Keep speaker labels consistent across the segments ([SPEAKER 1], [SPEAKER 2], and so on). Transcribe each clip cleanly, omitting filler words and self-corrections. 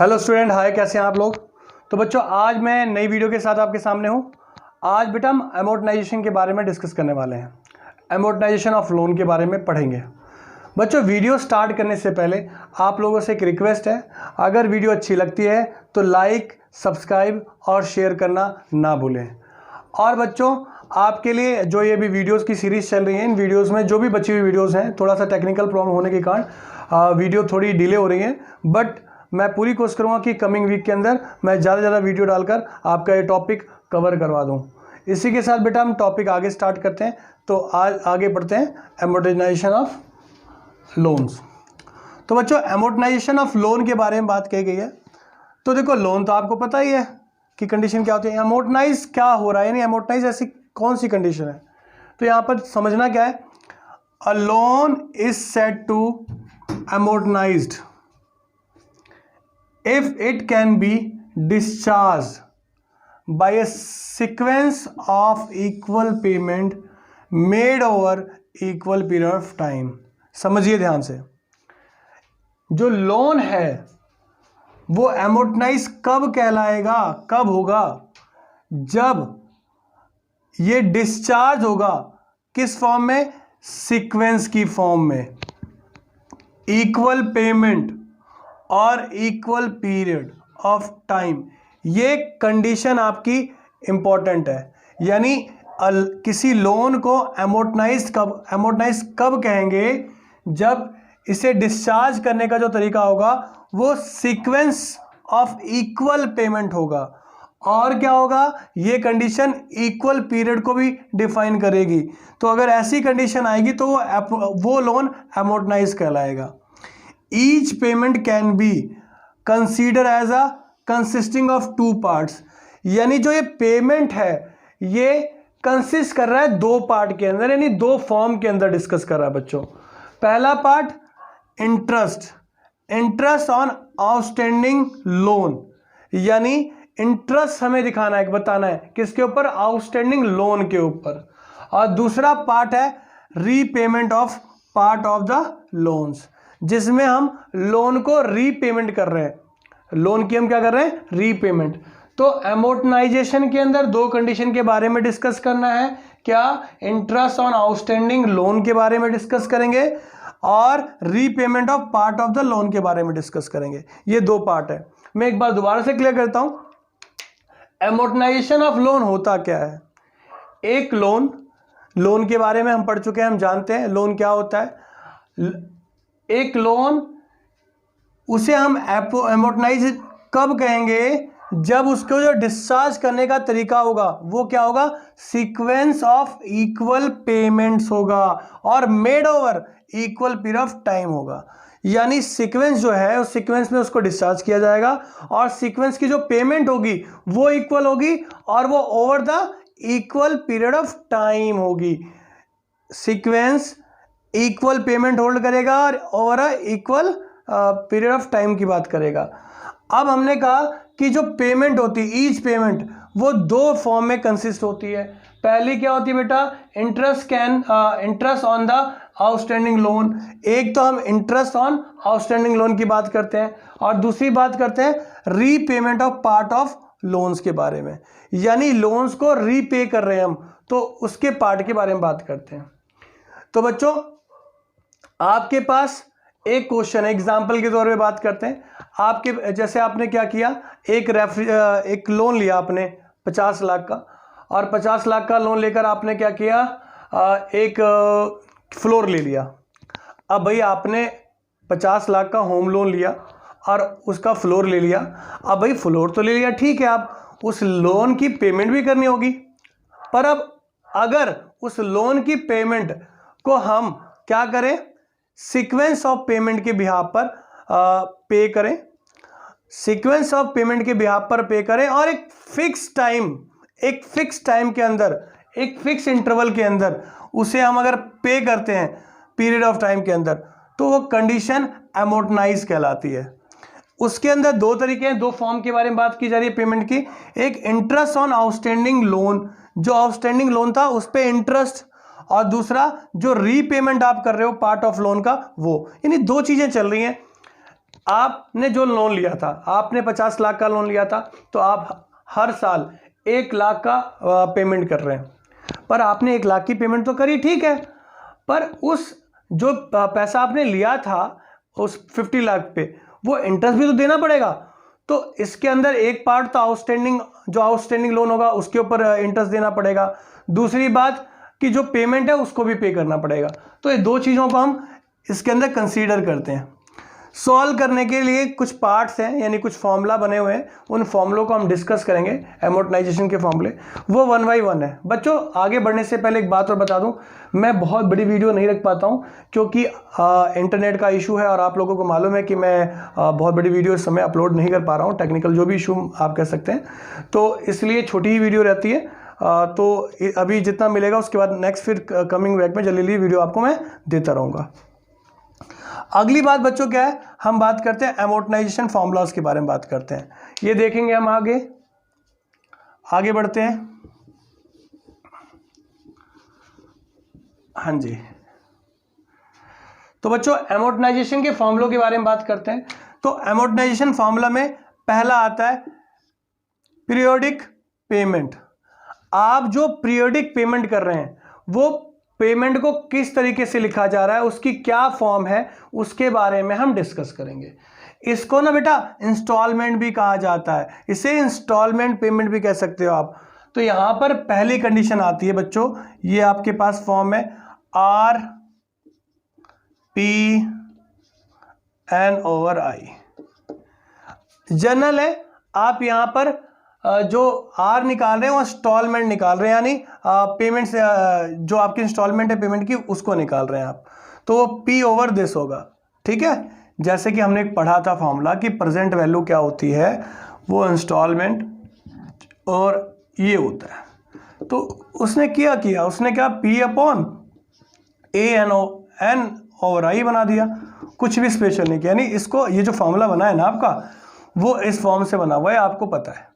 [SPEAKER 1] Hello student, हाय, कैसे हैं आप लोग। तो बच्चों, आज मैं नई वीडियो के साथ आपके सामने हूँ। आज बेटा हम अमोर्टाइजेशन के बारे में डिस्कस करने वाले हैं। अमोर्टाइजेशन ऑफ लोन के बारे में पढ़ेंगे। बच्चों, वीडियो स्टार्ट करने से पहले आप लोगों से एक रिक्वेस्ट है, अगर वीडियो अच्छी लगती है तो लाइक, सब्सक्राइब और शेयर करना ना भूलें। और बच्चों, आपके लिए जो ये भी वीडियोस की सीरीज़ चल रही है, इन वीडियोस में जो भी बची हुई वीडियोस हैं, थोड़ा सा टेक्निकल प्रॉब्लम होने के कारण वीडियो थोड़ी डिले हो रही है, बट मैं पूरी कोशिश करूँगा कि कमिंग वीक के अंदर मैं ज़्यादा से ज़्यादा वीडियो डालकर आपका ये टॉपिक कवर करवा दूँ। इसी के साथ बेटा हम टॉपिक आगे स्टार्ट करते हैं। तो आज आगे बढ़ते हैं, अमोर्टाइजेशन ऑफ लोन्स। तो बच्चों, अमोर्टाइजेशन ऑफ लोन के बारे में बात कही गई है। तो देखो, लोन तो आपको पता ही है कि कंडीशन क्या होती है। अमोर्टाइज क्या हो रहा है, यानी अमोर्टाइज ऐसी कौन सी कंडीशन है। तो यहाँ पर समझना क्या है, a loan is said to amortized if it can be discharged by a sequence of equal payment made over equal period of time। समझिए ध्यान से, जो लोन है वो अमोर्टाइज कब कहलाएगा, कब होगा, जब ये डिस्चार्ज होगा। किस फॉर्म में? सीक्वेंस की फॉर्म में, इक्वल पेमेंट और इक्वल पीरियड ऑफ टाइम। ये कंडीशन आपकी इंपॉर्टेंट है। यानी किसी लोन को अमोर्टाइज कब कहेंगे, जब इसे डिस्चार्ज करने का जो तरीका होगा वो सीक्वेंस ऑफ इक्वल पेमेंट होगा। और क्या होगा, ये कंडीशन इक्वल पीरियड को भी डिफाइन करेगी। तो अगर ऐसी कंडीशन आएगी तो वो लोन अमोर्टाइज कहलाएगा। Each payment can be considered as a consisting of two parts। यानी जो ये पेमेंट है ये कंसिस्ट कर रहा है दो पार्ट के अंदर, यानी दो फॉर्म के अंदर डिस्कस कर रहा है बच्चों। पहला part interest on outstanding loan, यानी इंटरेस्ट हमें दिखाना है, बताना है किसके ऊपर, आउटस्टैंडिंग लोन के ऊपर। और दूसरा पार्ट है repayment of part of the loans, जिसमें हम लोन को रीपेमेंट कर रहे हैं। लोन की हम क्या कर रहे हैं, रीपेमेंट। तो अमोर्टाइजेशन के अंदर दो कंडीशन के बारे में डिस्कस करना है। क्या? इंटरेस्ट ऑन आउटस्टैंडिंग लोन के बारे में डिस्कस करेंगे और repayment of part of the loan के बारे में डिस्कस करेंगे। ये दो पार्ट है। मैं एक बार दोबारा से क्लियर करता हूं, अमोर्टाइजेशन ऑफ लोन होता क्या है। एक लोन के बारे में हम पढ़ चुके हैं, हम जानते हैं लोन क्या होता है। एक लोन, उसे हम अमोर्टाइज कब कहेंगे, जब उसको जो डिस्चार्ज करने का तरीका होगा वो क्या होगा, सीक्वेंस ऑफ इक्वल पेमेंट्स होगा और made over equal period of time होगा। यानी सीक्वेंस जो है उस सीक्वेंस में उसको डिस्चार्ज किया जाएगा और सीक्वेंस की जो पेमेंट होगी वो इक्वल होगी और वो over the equal period of time होगी। सीक्वेंस इक्वल पेमेंट होल्ड करेगा और over equal period of time की बात करेगा। अब हमने कहा कि जो पेमेंट होती है, ईच पेमेंट, वो दो फॉर्म में कंसिस्ट होती है। पहली क्या होती है बेटा, interest on the outstanding loan. एक तो हम इंटरेस्ट ऑन आउटस्टैंडिंग लोन की बात करते हैं और दूसरी बात करते हैं repayment of part of loans के बारे में। यानी लोन्स को रीपे कर रहे हैं हम, तो उसके पार्ट के बारे में बात करते हैं। तो बच्चों, आपके पास एक क्वेश्चन है, एग्जाम्पल के तौर पे बात करते हैं। आपके जैसे आपने क्या किया, एक लोन लिया आपने 50 लाख का, और 50 लाख का लोन लेकर आपने क्या किया, एक फ्लोर ले लिया। अब भाई आपने 50 लाख का होम लोन लिया और उसका फ्लोर ले लिया। अब भाई फ्लोर तो ले लिया, ठीक है, आप उस लोन की पेमेंट भी करनी होगी। पर अब अगर उस लोन की पेमेंट को हम क्या करें, सीक्वेंस ऑफ पेमेंट के बिहाफ पर पे करें, सीक्वेंस ऑफ पेमेंट के बिहाफ पर पे करें और एक फिक्स टाइम के अंदर, एक फिक्स इंटरवल के अंदर उसे हम अगर पे करते हैं पीरियड ऑफ टाइम के अंदर, तो वो कंडीशन अमोर्टाइज कहलाती है। उसके अंदर दो तरीके हैं, दो फॉर्म के बारे में बात की जा रही है पेमेंट की। एक इंटरेस्ट ऑन आउटस्टैंडिंग लोन, जो आउटस्टैंडिंग लोन था उस पर इंटरेस्ट, और दूसरा जो रीपेमेंट आप कर रहे हो पार्ट ऑफ लोन का, वो। यानी दो चीजें चल रही हैं। आपने जो लोन लिया था, आपने 50 लाख का लोन लिया था, तो आप हर साल 1 लाख का पेमेंट कर रहे हैं। पर आपने 1 लाख की पेमेंट तो करी, ठीक है, पर उस जो पैसा आपने लिया था उस 50 लाख पे, वो इंटरेस्ट भी तो देना पड़ेगा। तो इसके अंदर एक पार्ट तो आउटस्टैंडिंग लोन होगा उसके ऊपर इंटरेस्ट देना पड़ेगा, दूसरी बात कि जो पेमेंट है उसको भी पे करना पड़ेगा। तो ये दो चीज़ों को हम इसके अंदर कंसीडर करते हैं। सॉल्व करने के लिए कुछ पार्ट्स हैं, यानी कुछ फॉर्मूला बने हुए हैं, उन फॉर्मूलों को हम डिस्कस करेंगे, एमोर्टाइजेशन के फॉर्मूले, वो 1 बाय 1 है। बच्चों आगे बढ़ने से पहले एक बात और बता दूं, मैं बहुत बड़ी वीडियो नहीं रख पाता हूं क्योंकि इंटरनेट का इशू है और आप लोगों को मालूम है कि मैं बहुत बड़ी वीडियो इस समय अपलोड नहीं कर पा रहा हूँ, टेक्निकल जो भी इशू आप कह सकते हैं, तो इसलिए छोटी ही वीडियो रहती है। तो अभी जितना मिलेगा उसके बाद नेक्स्ट फिर कमिंग बैक में जल्दी वीडियो आपको मैं देता रहूँगा। अगली बात बच्चों क्या है, हम बात करते हैं एमोर्टाइजेशन फॉर्मूलाज के बारे में बात करते हैं, ये देखेंगे हम आगे बढ़ते हैं। हाँ जी, तो बच्चों एमोर्टाइजेशन के फॉर्मूलों के बारे में बात करते हैं। तो एमोर्टाइजेशन फॉर्मूला में पहला आता है पीरियोडिक पेमेंट। आप जो पीरियोडिक पेमेंट कर रहे हैं वो पेमेंट को किस तरीके से लिखा जा रहा है, उसकी क्या फॉर्म है, उसके बारे में हम डिस्कस करेंगे। इसको ना बेटा इंस्टॉलमेंट भी कहा जाता है, इसे इंस्टॉलमेंट पेमेंट भी कह सकते हो आप। तो यहां पर पहली कंडीशन आती है बच्चों, ये आपके पास फॉर्म है RPN/I, जनरल है। आप यहां पर जो आर निकाल रहे हैं वो इंस्टॉलमेंट निकाल रहे हैं, यानी पेमेंट से जो आपकी इंस्टॉलमेंट है पेमेंट की उसको निकाल रहे हैं आप, तो वो P/this होगा, ठीक है। जैसे कि हमने पढ़ा था फॉर्मूला कि प्रेजेंट वैल्यू क्या होती है, वो इंस्टॉलमेंट और ये होता है। तो उसने उसने क्या P/AN/I बना दिया, कुछ भी स्पेशल नहीं किया। यानी इसको ये जो फॉर्मूला बना है ना आपका, वो इस फॉर्म से बना हुआ है, आपको पता है,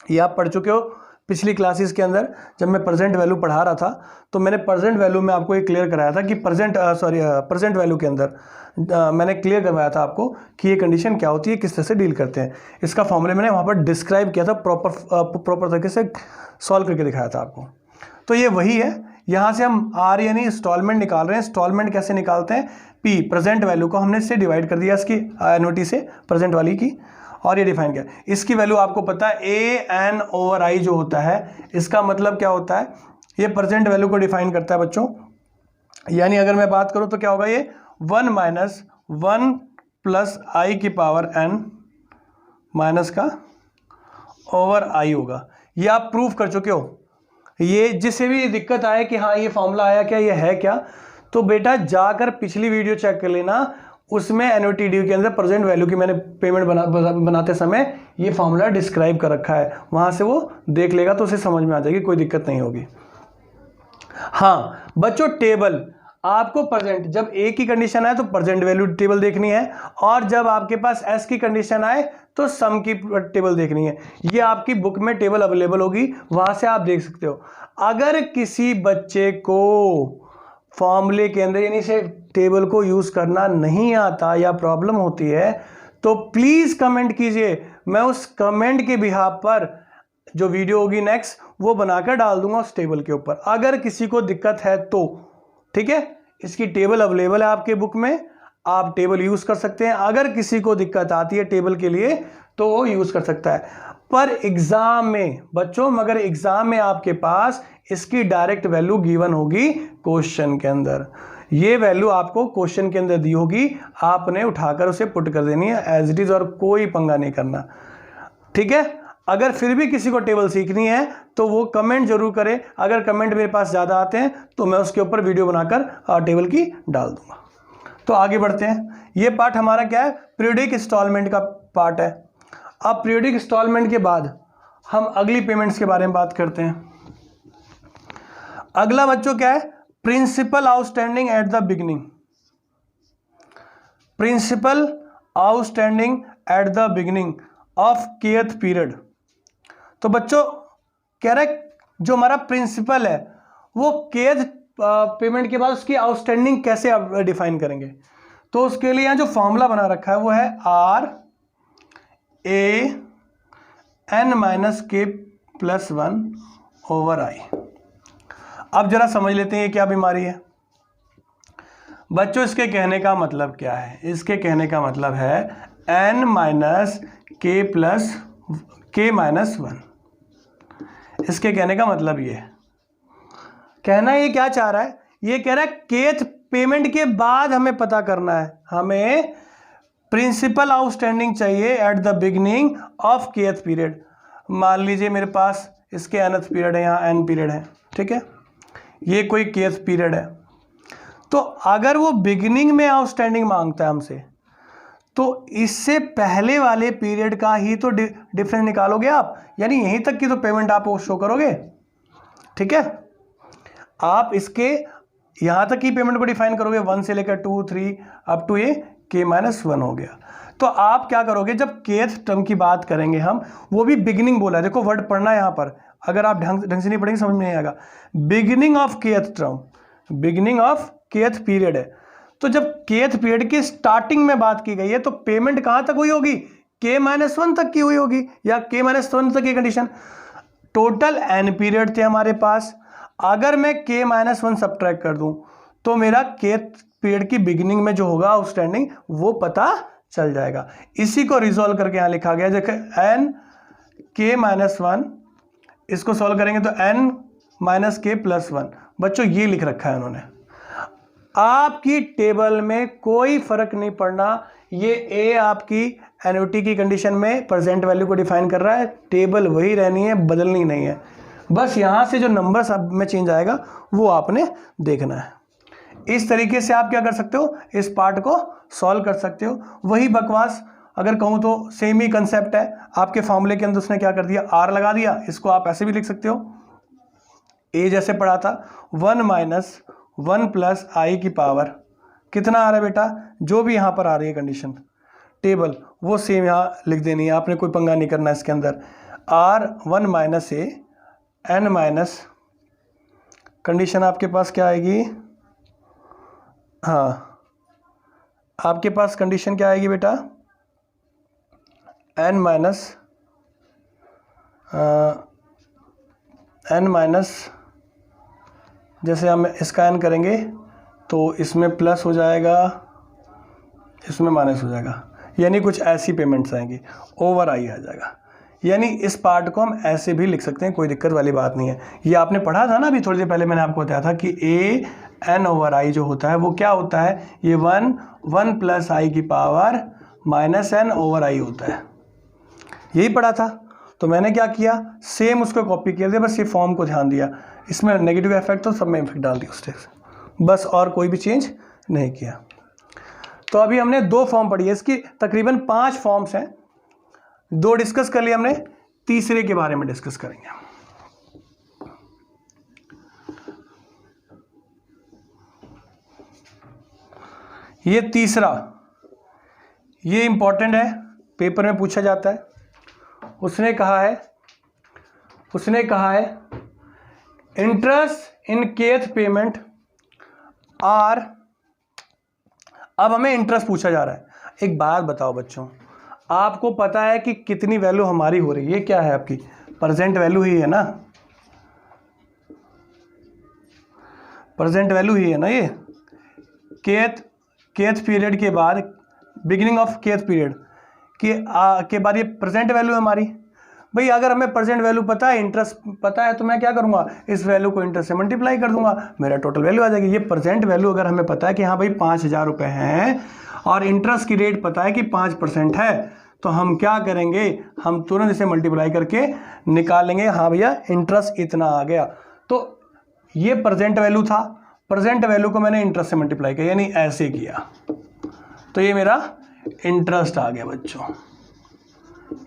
[SPEAKER 1] ये आप पढ़ चुके हो पिछली क्लासेस के अंदर। जब मैं प्रेजेंट वैल्यू पढ़ा रहा था तो मैंने प्रेजेंट वैल्यू में आपको ये क्लियर कराया था कि प्रेजेंट वैल्यू के अंदर मैंने क्लियर करवाया था आपको कि ये कंडीशन क्या होती है, किस तरह से डील करते हैं। इसका फॉर्मूले मैंने वहाँ पर डिस्क्राइब किया था, प्रॉपर तरीके से सॉल्व करके दिखाया था आपको। तो ये वही है, यहाँ से हम आर यानी इंस्टॉलमेंट निकाल रहे हैं। इंस्टॉलमेंट कैसे निकालते हैं, P प्रेजेंट वैल्यू को हमने इससे डिवाइड कर दिया इसकी एन्युटी से, प्रेजेंट वाली की, और ये डिफाइन किया। इसकी वैल्यू आपको पता है AN/I जो होता है, इसका मतलब क्या होता है, ये प्रेजेंट वैल्यू को डिफाइन करता है बच्चों। यानी अगर मैं बात करूं तो क्या होगा, ये 1 - 1 + I⁻n माइनस का ओवर I होगा। ये आप प्रूफ कर चुके हो। ये जिससे भी दिक्कत आए कि हाँ ये फॉर्मूला आया क्या, ये है क्या, तो बेटा जाकर पिछली वीडियो चेक कर लेना, उसमें एन्युटी ड्यू के अंदर प्रेजेंट वैल्यू की मैंने पेमेंट बनाते समय ये फॉर्मूला डिस्क्राइब कर रखा है, वहां से वो देख लेगा तो उसे समझ में आ जाएगी, कोई दिक्कत नहीं होगी। हाँ बच्चों, टेबल आपको प्रेजेंट, जब ए की कंडीशन आए तो प्रेजेंट वैल्यू टेबल देखनी है, और जब आपके पास एस की कंडीशन आए तो सम की टेबल देखनी है। ये आपकी बुक में टेबल अवेलेबल होगी, वहां से आप देख सकते हो। अगर किसी बच्चे को फॉर्मूले के अंदर यानी से टेबल को यूज करना नहीं आता या प्रॉब्लम होती है तो प्लीज कमेंट कीजिए, मैं उस कमेंट के बिहाफ पर जो वीडियो होगी नेक्स्ट वो बनाकर डाल दूंगा उस टेबल के ऊपर। अगर किसी को दिक्कत है तो ठीक है, इसकी टेबल अवेलेबल है आपके बुक में, आप टेबल यूज कर सकते हैं। अगर किसी को दिक्कत आती है टेबल के लिए तो वो यूज कर सकता है। पर एग्जाम में बच्चों, मगर एग्जाम में आपके पास इसकी डायरेक्ट वैल्यू गिवन होगी क्वेश्चन के अंदर। ये वैल्यू आपको क्वेश्चन के अंदर दी होगी, आपने उठाकर उसे पुट कर देनी है एज इट इज, और कोई पंगा नहीं करना, ठीक है। अगर फिर भी किसी को टेबल सीखनी है तो वो कमेंट जरूर करे, अगर कमेंट मेरे पास ज़्यादा आते हैं तो मैं उसके ऊपर वीडियो बनाकर टेबल की डाल दूंगा। तो आगे बढ़ते हैं, ये पार्ट हमारा क्या है, पीरियोडिक इंस्टॉलमेंट का पार्ट है। अब पीरियोडिक इंस्टॉलमेंट के बाद हम अगली पेमेंट्स के बारे में बात करते हैं। अगला बच्चों क्या है, principal outstanding at the beginning. Principal outstanding at the beginning of kth period. तो बच्चों कह रहा है जो हमारा प्रिंसिपल है वो kth पेमेंट के बाद उसकी आउटस्टैंडिंग कैसे आप डिफाइन करेंगे। तो उसके लिए यहाँ जो फॉर्मूला बना रखा है वो है RAN-K+1/I। अब जरा समझ लेते हैं ये क्या बीमारी है बच्चों। इसके कहने का मतलब क्या है? इसके कहने का मतलब है N-K+1। इसके कहने का मतलब ये कहना ये क्या चाह रहा है? ये कह रहा है केथ पेमेंट के बाद हमें पता करना है, हमें प्रिंसिपल आउटस्टैंडिंग चाहिए eight the beginning of kth period. मान लीजिए मेरे पास इसके nth पीरियड है, यहाँ n पीरियड है, ठीक है, ये कोई केथ पीरियड है। तो अगर वो बिगिनिंग में आउटस्टैंडिंग मांगता है हमसे, तो इससे पहले वाले पीरियड का ही तो डिफरेंस निकालोगे आप, यानी यहीं तक की तो पेमेंट आप शो करोगे, ठीक है। आप इसके यहाँ तक की पेमेंट को डिफाइन करोगे, 1 से लेकर 2, 3 अप टू ये K-1 हो गया। तो आप क्या करोगे, जब केथ टर्म की बात करेंगे हम, वो भी बिगिनिंग बोला है, देखो वर्ड पढ़ना है यहाँ पर, अगर आप ढंग से नहीं पढ़ेंगे समझ में नहीं आएगा। Beginning of kth term, beginning of kth period है। तो जब केथ पीरियड की स्टार्टिंग में बात की गई है तो पेमेंट कहाँ तक हुई होगी? K-1 तक की हुई होगी, या K-1 तक की कंडीशन। टोटल n पीरियड थे हमारे पास, अगर मैं K-1 सब्ट्रैक्ट कर दूं तो मेरा केथ पीरियड की बिगिनिंग में जो होगा आउटस्टैंडिंग वो पता चल जाएगा। इसी को रिजॉल्व करके यहाँ लिखा गया, देखो N-K-1, इसको सॉल्व करेंगे तो N-K+1। बच्चों ये लिख रखा है उन्होंने, आपकी टेबल में कोई फर्क नहीं पड़ना। ये ए आपकी एन्युटी की कंडीशन में प्रेजेंट वैल्यू को डिफाइन कर रहा है, टेबल वही रहनी है, बदलनी नहीं है, बस यहाँ से जो नंबर सब में चेंज आएगा वो आपने देखना है। इस तरीके से आप क्या कर सकते हो, इस पार्ट को सॉल्व कर सकते हो। वही बकवास अगर कहूँ तो सेम ही कंसेप्ट है, आपके फॉर्मूले के अंदर उसने क्या कर दिया, आर लगा दिया। इसको आप ऐसे भी लिख सकते हो, ए जैसे पढ़ा था 1 - 1 + I की पावर कितना आ रहा है बेटा, जो भी यहाँ पर आ रही है कंडीशन टेबल वो सेम यहाँ लिख देनी है, आपने कोई पंगा नहीं करना इसके अंदर। R1 - A n- कंडीशन आपके पास क्या आएगी, हाँ आपके पास कंडीशन क्या आएगी बेटा, n- जैसे हम इसका n करेंगे तो इसमें प्लस हो जाएगा, इसमें माइनस हो जाएगा, यानी कुछ ऐसी पेमेंट्स आएंगी, ओवर आई आ जाएगा। यानी इस पार्ट को हम ऐसे भी लिख सकते हैं, कोई दिक्कत वाली बात नहीं है। ये आपने पढ़ा था ना अभी थोड़ी देर पहले, मैंने आपको बताया था कि AN/I जो होता है वो क्या होता है, ये 1 + I की पावर -N/I होता है, यही पढ़ा था। तो मैंने क्या किया, सेम उसको कॉपी किया था, बस ये फॉर्म को ध्यान दिया, इसमें नेगेटिव इफेक्ट तो सब में इफेक्ट डाल दिया उससे, बस, और कोई भी चेंज नहीं किया। तो अभी हमने 2 फॉर्म पढ़ी है, इसकी तकरीबन 5 फॉर्म्स हैं, 2 डिस्कस कर लिए हमने, तीसरे के बारे में डिस्कस करेंगे। ये तीसरा, ये इंपॉर्टेंट है, पेपर में पूछा जाता है। उसने कहा है interest in kth payment are, अब हमें इंटरेस्ट पूछा जा रहा है। एक बात बताओ बच्चों, आपको पता है कि कितनी वैल्यू हमारी हो रही है, ये क्या है आपकी प्रेजेंट वैल्यू ही है ना, प्रेजेंट वैल्यू ही है ना, ये केथ पीरियड के बाद, बिगिनिंग ऑफ केथ पीरियड के बाद ये प्रेजेंट वैल्यू है हमारी। भाई अगर हमें प्रेजेंट वैल्यू पता है, इंटरेस्ट पता है, तो मैं क्या करूंगा, इस वैल्यू को इंटरेस्ट से मल्टीप्लाई कर दूंगा, मेरा टोटल वैल्यू आ जाएगी। ये प्रेजेंट वैल्यू अगर हमें पता है कि हाँ भाई 5,000 रुपये हैं और इंटरेस्ट की रेट पता है कि 5% है, तो हम क्या करेंगे, हम तुरंत इसे मल्टीप्लाई करके निकालेंगे, हाँ भैया इंटरेस्ट इतना आ गया। तो ये प्रेजेंट वैल्यू था, प्रेजेंट वैल्यू को मैंने इंटरेस्ट से मल्टीप्लाई किया, यानी ऐसे किया, तो ये मेरा इंटरेस्ट आ गया बच्चों।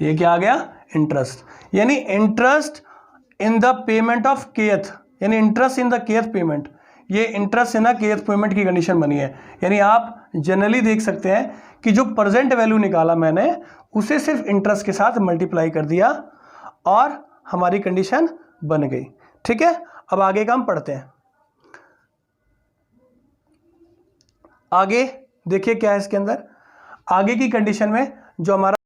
[SPEAKER 1] ये क्या आ गया, इंटरेस्ट, यानी interest in the payment of kth, यानी interest in the kth payment, ये interest in the kth payment की कंडीशन बनी है। यानी आप जनरली देख सकते हैं कि जो प्रेजेंट वैल्यू निकाला मैंने उसे सिर्फ इंटरेस्ट के साथ मल्टीप्लाई कर दिया और हमारी कंडीशन बन गई। ठीक है, अब आगे का हम पढ़ते हैं। आगे देखिए क्या है इसके अंदर, आगे की कंडीशन में जो हमारा